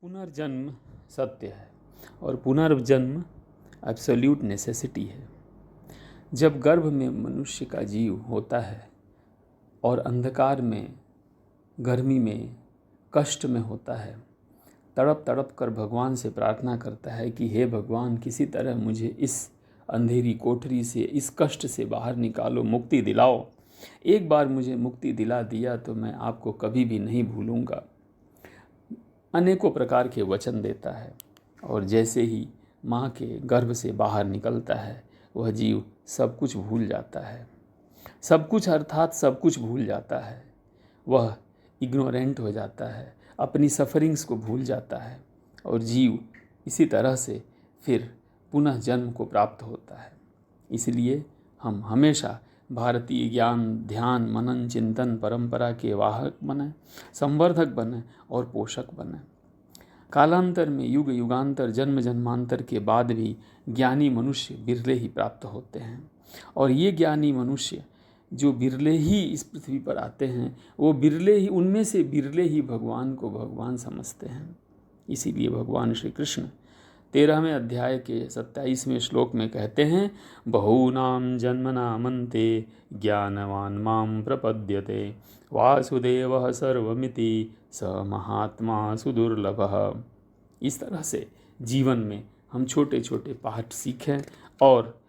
पुनर्जन्म सत्य है और पुनर्जन्म एब्सोल्यूट नेसेसिटी है। जब गर्भ में मनुष्य का जीव होता है और अंधकार में, गर्मी में, कष्ट में होता है, तड़प तड़प कर भगवान से प्रार्थना करता है कि हे भगवान, किसी तरह मुझे इस अंधेरी कोठरी से, इस कष्ट से बाहर निकालो, मुक्ति दिलाओ। एक बार मुझे मुक्ति दिला दिया तो मैं आपको कभी भी नहीं भूलूंगा। अनेकों प्रकार के वचन देता है और जैसे ही माँ के गर्भ से बाहर निकलता है वह जीव सब कुछ भूल जाता है। सब कुछ अर्थात सब कुछ भूल जाता है। वह इग्नोरेंट हो जाता है, अपनी सफरिंग्स को भूल जाता है और जीव इसी तरह से फिर पुनः जन्म को प्राप्त होता है। इसलिए हम हमेशा भारतीय ज्ञान, ध्यान, मनन, चिंतन परंपरा के वाहक बने, संवर्धक बने और पोषक बने। कालांतर में, युग युगांतर, जन्म जन्मांतर के बाद भी ज्ञानी मनुष्य बिरले ही प्राप्त होते हैं और ये ज्ञानी मनुष्य जो बिरले ही इस पृथ्वी पर आते हैं, वो बिरले ही, उनमें से बिरले ही भगवान को भगवान समझते हैं। इसीलिए भगवान श्री कृष्ण 13वें अध्याय के 27वें श्लोक में कहते हैं, बहूनां जन्मनामन्ते ज्ञानवान् मां प्रपद्यते वासुदेवः सर्वमिति स महात्मा सुदुर्लभः। इस तरह से जीवन में हम छोटे छोटे पाठ सीखें और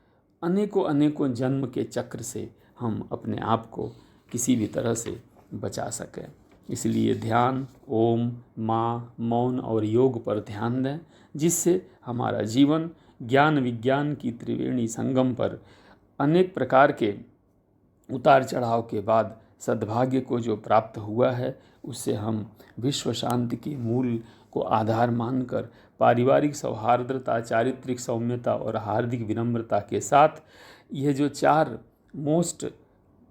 अनेकों अनेकों जन्म के चक्र से हम अपने आप को किसी भी तरह से बचा सकें। इसलिए ध्यान, ओम, माँ, मौन और योग पर ध्यान दें, जिससे हमारा जीवन ज्ञान विज्ञान की त्रिवेणी संगम पर अनेक प्रकार के उतार चढ़ाव के बाद सद्भाग्य को जो प्राप्त हुआ है, उससे हम विश्व शांति के मूल को आधार मानकर पारिवारिक सौहार्दता, चारित्रिक सौम्यता और हार्दिक विनम्रता के साथ यह जो 4 मोस्ट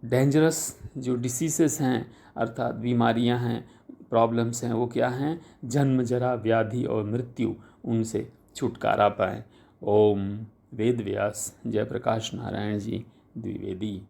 डेंजरस जो डिसीजेस हैं, अर्थात बीमारियां हैं, प्रॉब्लम्स हैं, वो क्या हैं? जन्म, जरा, व्याधि और मृत्यु, उनसे छुटकारा पाएं। ओम। वेद व्यास जयप्रकाश नारायण जी द्विवेदी।